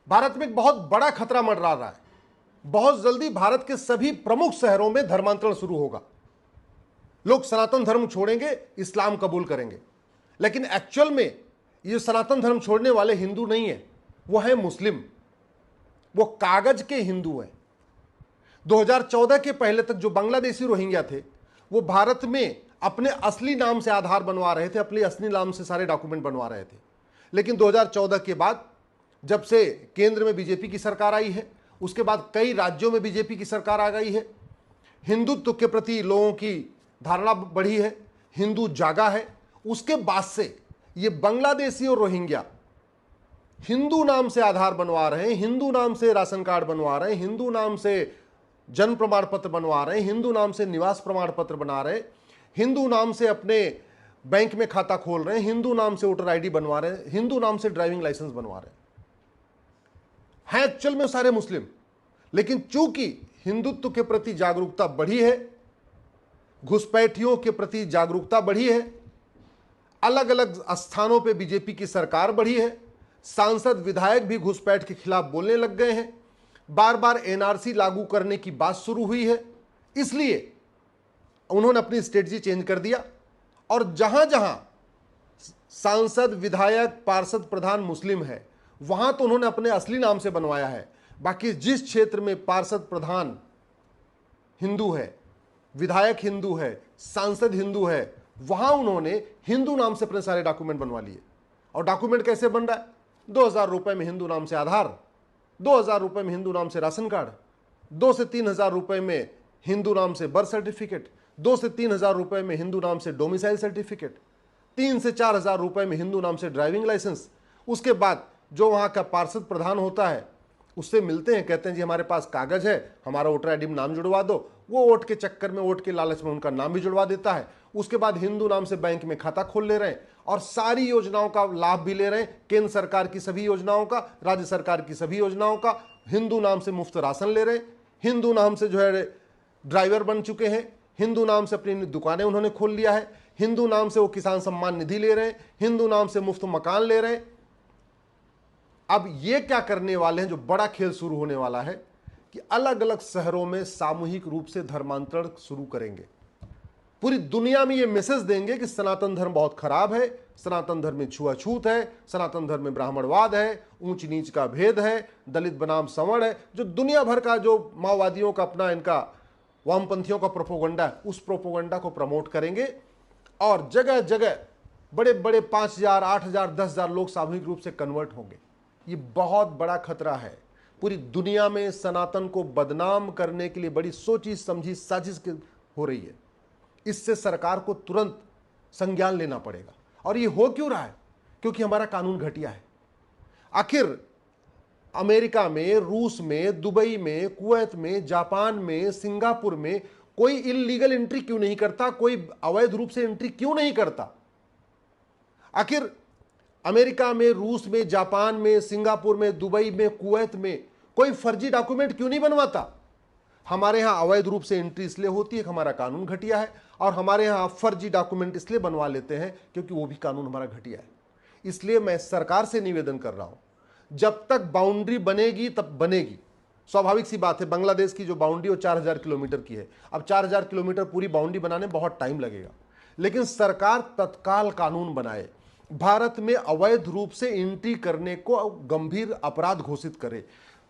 भारत में एक बहुत बड़ा खतरा मंडरा रहा है। बहुत जल्दी भारत के सभी प्रमुख शहरों में धर्मांतरण शुरू होगा। लोग सनातन धर्म छोड़ेंगे, इस्लाम कबूल करेंगे। लेकिन एक्चुअल में ये सनातन धर्म छोड़ने वाले हिंदू नहीं है, वो है मुस्लिम। वो कागज के हिंदू हैं। 2014 के पहले तक जो बांग्लादेशी रोहिंग्या थे वो भारत में अपने असली नाम से आधार बनवा रहे थे, अपने असली नाम से सारे डॉक्यूमेंट बनवा रहे थे। लेकिन 2014 के बाद जब से केंद्र में बीजेपी की सरकार आई है, उसके बाद कई राज्यों में बीजेपी की सरकार आ गई है, हिंदुत्व के प्रति लोगों की धारणा बढ़ी है, हिंदू जागा है। उसके बाद से ये बांग्लादेशी और रोहिंग्या हिंदू नाम से आधार बनवा रहे हैं, हिंदू नाम से राशन कार्ड बनवा रहे हैं, हिंदू नाम से जन्म प्रमाण पत्र बनवा रहे हैं, हिंदू नाम से निवास प्रमाण पत्र बना रहे हैं, हिंदू नाम से अपने बैंक में खाता खोल रहे हैं, हिंदू नाम से वोटर आईडी बनवा रहे हैं, हिंदू नाम से ड्राइविंग लाइसेंस बनवा रहे हैं एक्चुअल में सारे मुस्लिम। लेकिन चूंकि हिंदुत्व के प्रति जागरूकता बढ़ी है, घुसपैठियों के प्रति जागरूकता बढ़ी है, अलग अलग स्थानों पे बीजेपी की सरकार बढ़ी है, सांसद विधायक भी घुसपैठ के खिलाफ बोलने लग गए हैं, बार बार एनआरसी लागू करने की बात शुरू हुई है, इसलिए उन्होंने अपनी स्ट्रेटजी चेंज कर दिया। और जहां जहां सांसद विधायक पार्षद प्रधान मुस्लिम है वहां तो उन्होंने अपने असली नाम से बनवाया है। बाकी जिस क्षेत्र में पार्षद प्रधान हिंदू है, विधायक हिंदू है, सांसद हिंदू है, वहां उन्होंने हिंदू नाम से अपने सारे डॉक्यूमेंट बनवा लिए। और डॉक्यूमेंट कैसे बन रहा है? 2,000 रुपए में हिंदू नाम से आधार, 2,000 रुपए में हिंदू नाम से राशन कार्ड, 2 से 3,000 रुपए में हिंदू नाम से बर्थ सर्टिफिकेट, 2 से 3,000 रुपए में हिंदू नाम से डोमिसाइल सर्टिफिकेट, 3 से 4,000 रुपए में हिंदू नाम से ड्राइविंग लाइसेंस। उसके बाद जो वहां का पार्षद प्रधान होता है उससे मिलते हैं, कहते हैं जी हमारे पास कागज है, हमारा वोटर आईडी में नाम जुड़वा दो। वो वोट के चक्कर में, वोट के लालच में उनका नाम भी जुड़वा देता है। उसके बाद हिंदू नाम से बैंक में खाता खोल ले रहे हैं और सारी योजनाओं का लाभ भी ले रहे हैं, केंद्र सरकार की सभी योजनाओं का, राज्य सरकार की सभी योजनाओं का। हिंदू नाम से मुफ्त राशन ले रहे हैं, हिंदू नाम से जो है ड्राइवर बन चुके हैं, हिंदू नाम से अपनी दुकानें उन्होंने खोल लिया है, हिंदू नाम से वो किसान सम्मान निधि ले रहे हैं, हिंदू नाम से मुफ्त मकान ले रहे हैं। अब ये क्या करने वाले हैं, जो बड़ा खेल शुरू होने वाला है कि अलग अलग शहरों में सामूहिक रूप से धर्मांतरण शुरू करेंगे। पूरी दुनिया में ये मैसेज देंगे कि सनातन धर्म बहुत खराब है, सनातन धर्म में छुआछूत है, सनातन धर्म में ब्राह्मणवाद है, ऊंच नीच का भेद है, दलित बनाम सवर्ण है। जो दुनिया भर का जो माओवादियों का अपना, इनका वामपंथियों का प्रोपोगंडा है, उस प्रोपोगंडा को प्रमोट करेंगे और जगह जगह बड़े बड़े 5,000, 8,000, 10,000 लोग सामूहिक रूप से कन्वर्ट होंगे। ये बहुत बड़ा खतरा है। पूरी दुनिया में सनातन को बदनाम करने के लिए बड़ी सोची समझी साजिश हो रही है। इससे सरकार को तुरंत संज्ञान लेना पड़ेगा। और ये हो क्यों रहा है? क्योंकि हमारा कानून घटिया है। आखिर अमेरिका में, रूस में, दुबई में, कुवैत में, जापान में, सिंगापुर में कोई इल्लीगल एंट्री क्यों नहीं करता? कोई अवैध रूप से एंट्री क्यों नहीं करता? आखिर अमेरिका में, रूस में, जापान में, सिंगापुर में, दुबई में, कुवैत में कोई फर्जी डॉक्यूमेंट क्यों नहीं बनवाता? हमारे यहां अवैध रूप से एंट्री इसलिए होती है कि हमारा कानून घटिया है, और हमारे यहां फर्जी डॉक्यूमेंट इसलिए बनवा लेते हैं क्योंकि वो भी कानून हमारा घटिया है। इसलिए मैं सरकार से निवेदन कर रहा हूं, जब तक बाउंड्री बनेगी तब बनेगी। स्वाभाविक सी बात है, बांग्लादेश की जो बाउंड्री वो 4,000 किलोमीटर की है। अब 4,000 किलोमीटर पूरी बाउंड्री बनाने बहुत टाइम लगेगा, लेकिन सरकार तत्काल कानून बनाए, भारत में अवैध रूप से एंट्री करने को गंभीर अपराध घोषित करे।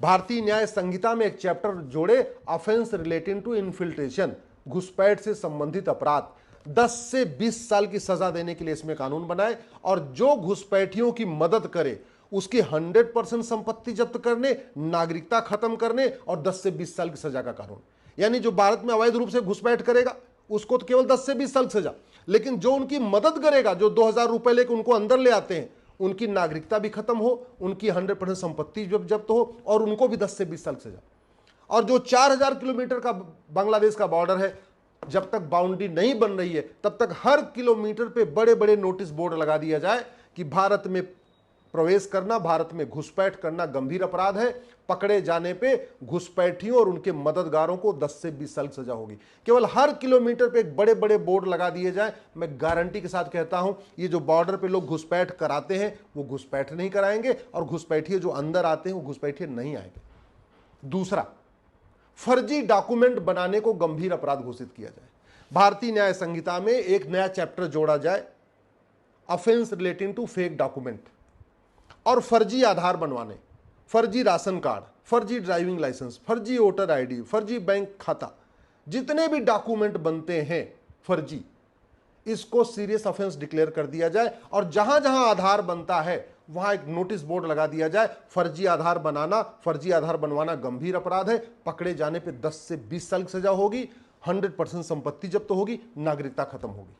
भारतीय न्याय संहिता में एक चैप्टर जोड़े, ऑफेंस रिलेटिंग टू इन्फिल्ट्रेशन, घुसपैठ से संबंधित अपराध। 10 से 20 साल की सजा देने के लिए इसमें कानून बनाए, और जो घुसपैठियों की मदद करे उसकी 100% संपत्ति जब्त करने, नागरिकता खत्म करने और 10 से 20 साल की सजा का कानून। यानी जो भारत में अवैध रूप से घुसपैठ करेगा उसको तो केवल 10 से 20 साल की सजा, लेकिन जो उनकी मदद करेगा, जो 2,000 रुपए लेकर उनको अंदर ले आते हैं, उनकी नागरिकता भी खत्म हो, उनकी 100% संपत्ति जब्त हो, और उनको भी 10 से 20 साल सजा। और जो 4,000 किलोमीटर का बांग्लादेश का बॉर्डर है, जब तक बाउंड्री नहीं बन रही है तब तक हर किलोमीटर पे बड़े बड़े नोटिस बोर्ड लगा दिया जाए कि भारत में प्रवेश करना, भारत में घुसपैठ करना गंभीर अपराध है। पकड़े जाने पे घुसपैठियों और उनके मददगारों को 10 से 20 साल सजा होगी। केवल हर किलोमीटर पे एक बड़े बड़े बोर्ड लगा दिए जाए। मैं गारंटी के साथ कहता हूं, ये जो बॉर्डर पे लोग घुसपैठ कराते हैं वो घुसपैठ नहीं कराएंगे, और घुसपैठिए जो अंदर आते हैं वो घुसपैठिए नहीं आएंगे। दूसरा, फर्जी डॉक्यूमेंट बनाने को गंभीर अपराध घोषित किया जाए। भारतीय न्याय संहिता में एक नया चैप्टर जोड़ा जाए, offence relating to fake document. और फर्जी आधार बनवाने, फर्जी राशन कार्ड, फर्जी ड्राइविंग लाइसेंस, फर्जी वोटर आईडी, फर्जी बैंक खाता, जितने भी डॉक्यूमेंट बनते हैं फर्जी, इसको सीरियस ऑफेंस डिक्लेयर कर दिया जाए। और जहां जहां आधार बनता है वहां एक नोटिस बोर्ड लगा दिया जाए, फर्जी आधार बनाना, फर्जी आधार बनवाना गंभीर अपराध है। पकड़े जाने पे 10 से 20 साल की सजा होगी, 100% संपत्ति जब्त होगी, नागरिकता खत्म होगी।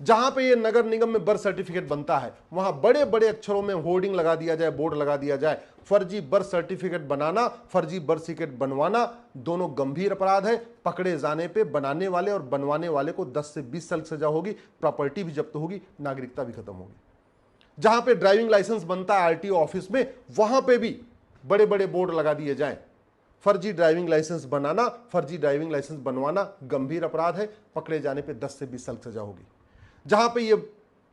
जहां पे ये नगर निगम में बर्थ सर्टिफिकेट बनता है वहां बड़े बड़े अक्षरों में होर्डिंग लगा दिया जाए, बोर्ड लगा दिया जाए, फर्जी बर्थ सर्टिफिकेट बनाना, फर्जी बर्थ सर्टिफिकेट बनवाना दोनों गंभीर अपराध है। पकड़े जाने पे बनाने वाले और बनवाने वाले को 10 से 20 साल सजा होगी, प्रॉपर्टी भी जब्त होगी, नागरिकता भी खत्म होगी। जहां पे ड्राइविंग लाइसेंस बनता है आरटीओ ऑफिस में, वहां पे भी बड़े बड़े बोर्ड लगा दिए जाए, फर्जी ड्राइविंग लाइसेंस बनाना, फर्जी ड्राइविंग लाइसेंस बनवाना गंभीर अपराध है। पकड़े जाने पे 10 से 20 साल सजा होगी। जहां पे ये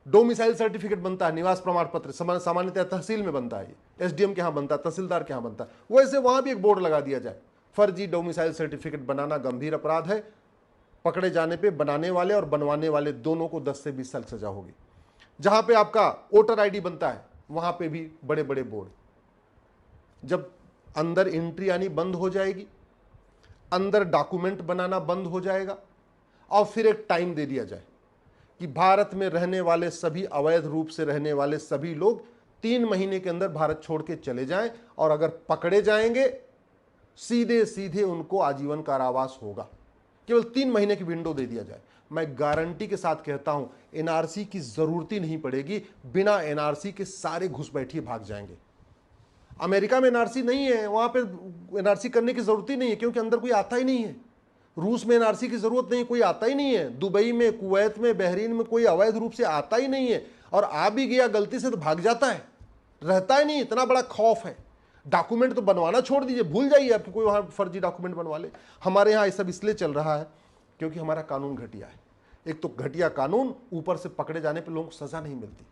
डोमिसाइल सर्टिफिकेट बनता है, निवास प्रमाण पत्र, सामान्यतः तहसील में बनता है, ये एसडीएम के यहां बनता है, तहसीलदार के यहां बनता है, वैसे वहां भी एक बोर्ड लगा दिया जाए, फर्जी डोमिसाइल सर्टिफिकेट बनाना गंभीर अपराध है। पकड़े जाने पे बनाने वाले और बनवाने वाले दोनों को 10 से 20 साल सजा होगी। जहां पे आपका वोटर आईडी बनता है वहां पे भी बड़े बड़े बोर्ड। जब अंदर एंट्री आनी बंद हो जाएगी, अंदर डॉक्यूमेंट बनाना बंद हो जाएगा, और फिर एक टाइम दे दिया जाए कि भारत में रहने वाले सभी, अवैध रूप से रहने वाले सभी लोग 3 महीने के अंदर भारत छोड़ के चले जाएं, और अगर पकड़े जाएंगे सीधे सीधे उनको आजीवन कारावास होगा। केवल 3 महीने की विंडो दे दिया जाए। मैं गारंटी के साथ कहता हूं एनआरसी की जरूरत ही नहीं पड़ेगी। बिना एनआरसी के सारे घुसपैठिए भाग जाएंगे। अमेरिका में एनआरसी नहीं है, वहां पे एनआरसी करने की जरूरत ही नहीं है, क्योंकि अंदर कोई आता ही नहीं है। रूस में एनआरसी की जरूरत नहीं, कोई आता ही नहीं है। दुबई में, कुवैत में, बहरीन में कोई अवैध रूप से आता ही नहीं है, और आ भी गया गलती से तो भाग जाता है, रहता ही नहीं। इतना बड़ा खौफ है। डॉक्यूमेंट तो बनवाना छोड़ दीजिए, भूल जाइए आपको कोई वहां फर्जी डॉक्यूमेंट बनवा ले। हमारे यहाँ ये सब इसलिए चल रहा है क्योंकि हमारा कानून घटिया है। एक तो घटिया कानून, ऊपर से पकड़े जाने पर लोगों को सजा नहीं मिलती।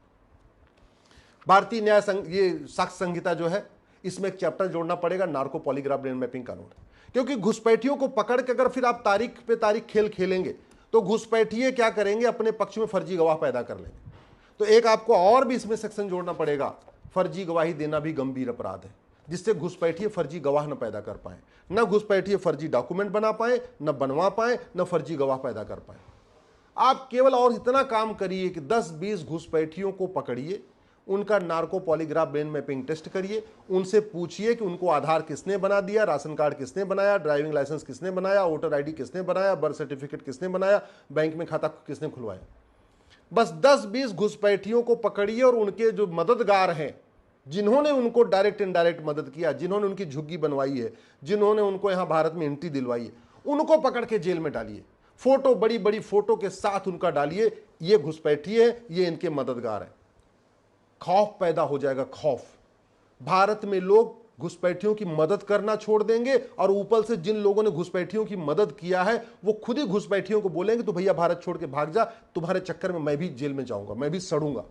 भारतीय न्याय ये साक्ष्य संहिता जो है, इसमें एक चैप्टर जोड़ना पड़ेगा, नार्को पॉलीग्राफ ब्रेन मैपिंग कानून। क्योंकि घुसपैठियों को पकड़ के अगर फिर आप तारीख पे तारीख खेल खेलेंगे तो घुसपैठिए क्या करेंगे, अपने पक्ष में फर्जी गवाह पैदा कर लेंगे। तो एक आपको और भी इसमें सेक्शन जोड़ना पड़ेगा, फर्जी गवाही देना भी गंभीर अपराध है, जिससे घुसपैठिए फर्जी गवाह न पैदा कर पाए, न घुसपैठिए फर्जी डॉक्यूमेंट बना पाए, न बनवा पाए, न फर्जी गवाह पैदा कर पाए। आप केवल और इतना काम करिए कि 10-20 घुसपैठियों को पकड़िए, उनका narco polygraph brain mapping test करिए, उनसे पूछिए कि उनको आधार किसने बना दिया, राशन कार्ड किसने बनाया, ड्राइविंग लाइसेंस किसने बनाया, वोटर आईडी किसने बनाया, बर्थ सर्टिफिकेट किसने बनाया, बैंक में खाता किसने खुलवाया। बस 10-20 घुसपैठियों को पकड़िए और उनके जो मददगार हैं, जिन्होंने उनको डायरेक्ट इनडायरेक्ट मदद किया, जिन्होंने उनकी झुग्गी बनवाई है, जिन्होंने उनको यहां भारत में एंट्री दिलवाई है, उनको पकड़ के जेल में डालिए। फोटो, बड़ी बड़ी फोटो के साथ उनका डालिए, ये घुसपैठिए है, ये इनके मददगार है। खौफ पैदा हो जाएगा, खौफ। भारत में लोग घुसपैठियों की मदद करना छोड़ देंगे, और ऊपर से जिन लोगों ने घुसपैठियों की मदद किया है वो खुद ही घुसपैठियों को बोलेंगे तो भैया भारत छोड़ के भाग जा, तुम्हारे चक्कर में मैं भी जेल में जाऊंगा, मैं भी सड़ूंगा।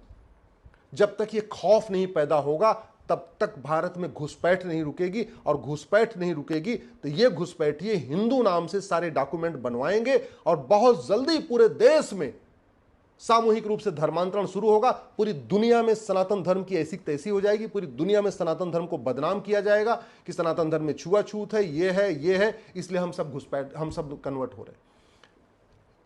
जब तक ये खौफ नहीं पैदा होगा तब तक भारत में घुसपैठ नहीं रुकेगी, और घुसपैठ नहीं रुकेगी तो ये घुसपैठिए हिंदू नाम से सारे डॉक्यूमेंट बनवाएंगे, और बहुत जल्दी पूरे देश में सामूहिक रूप से धर्मांतरण शुरू होगा। पूरी दुनिया में सनातन धर्म की ऐसी तैसी हो जाएगी, पूरी दुनिया में सनातन धर्म को बदनाम किया जाएगा कि सनातन धर्म में छुआछूत है, ये है, इसलिए हम सब कन्वर्ट हो रहे हैं।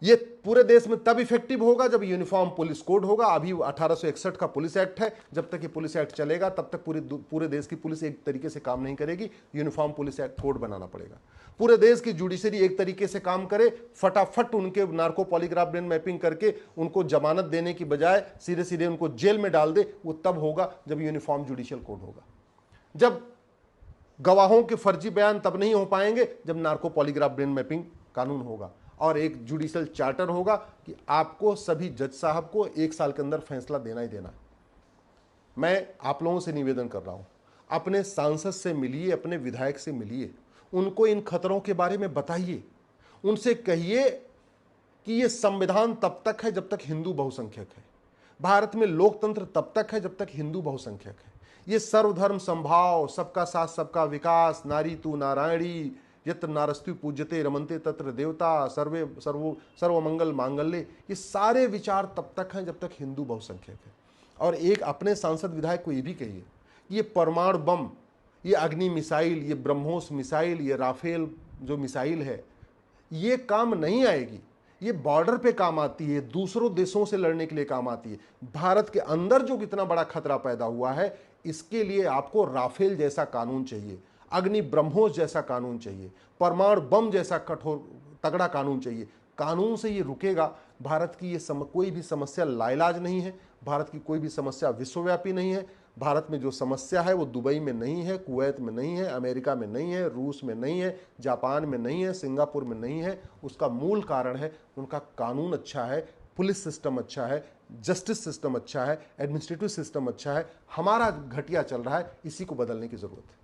ये पूरे देश में तब इफेक्टिव होगा जब यूनिफॉर्म पुलिस कोड होगा। अभी 1861 का पुलिस एक्ट है, जब तक ये पुलिस एक्ट चलेगा तब तक पूरे देश की पुलिस एक तरीके से काम नहीं करेगी। यूनिफॉर्म पुलिस एक्ट कोड बनाना पड़ेगा। पूरे देश की जुडिशरी एक तरीके से काम करे, फटाफट उनके नार्को पॉलीग्राफ ब्रेन मैपिंग करके उनको जमानत देने की बजाय सीधे सीधे उनको जेल में डाल दे। वो तब होगा जब यूनिफॉर्म जुडिशियल कोड होगा। जब गवाहों के फर्जी बयान तब नहीं हो पाएंगे जब नार्को पॉलीग्राफ ब्रेन मैपिंग कानून होगा, और एक जुडिशियल चार्टर होगा कि आपको सभी जज साहब को 1 साल के अंदर फैसला देना ही देना है। मैं आप लोगों से निवेदन कर रहा हूं, अपने सांसद से मिलिए, अपने विधायक से मिलिए, उनको इन खतरों के बारे में बताइए, उनसे कहिए कि ये संविधान तब तक है जब तक हिंदू बहुसंख्यक है, भारत में लोकतंत्र तब तक है जब तक हिंदू बहुसंख्यक है, ये सर्वधर्म संभाव, सबका साथ सबका विकास, नारी तू नारायणी, यत्र नारस्तु पूज्यते रमन्ते तत्र देवता, सर्वमंगल मांगल्ये, ये सारे विचार तब तक हैं जब तक हिंदू बहुसंख्यक है। और एक अपने सांसद विधायक को ये भी कहिए, ये परमाणु बम, ये अग्नि मिसाइल, ये ब्रह्मोस मिसाइल, ये राफेल जो मिसाइल है, ये काम नहीं आएगी। ये बॉर्डर पे काम आती है, दूसरों देशों से लड़ने के लिए काम आती है। भारत के अंदर जो कितना बड़ा खतरा पैदा हुआ है, इसके लिए आपको राफेल जैसा कानून चाहिए, अग्नि ब्रह्मोस जैसा कानून चाहिए, परमाणु बम जैसा कठोर तगड़ा कानून चाहिए। कानून से ये रुकेगा। भारत की ये कोई भी समस्या लाइलाज नहीं है, भारत की कोई भी समस्या विश्वव्यापी नहीं है। भारत में जो समस्या है वो दुबई में नहीं है, कुवैत में नहीं है, अमेरिका में नहीं है, रूस में नहीं है, जापान में नहीं है, सिंगापुर में नहीं है। उसका मूल कारण है उनका कानून अच्छा है, पुलिस सिस्टम अच्छा है, जस्टिस सिस्टम अच्छा है, एडमिनिस्ट्रेटिव सिस्टम अच्छा है। हमारा घटिया चल रहा है, इसी को बदलने की जरूरत है।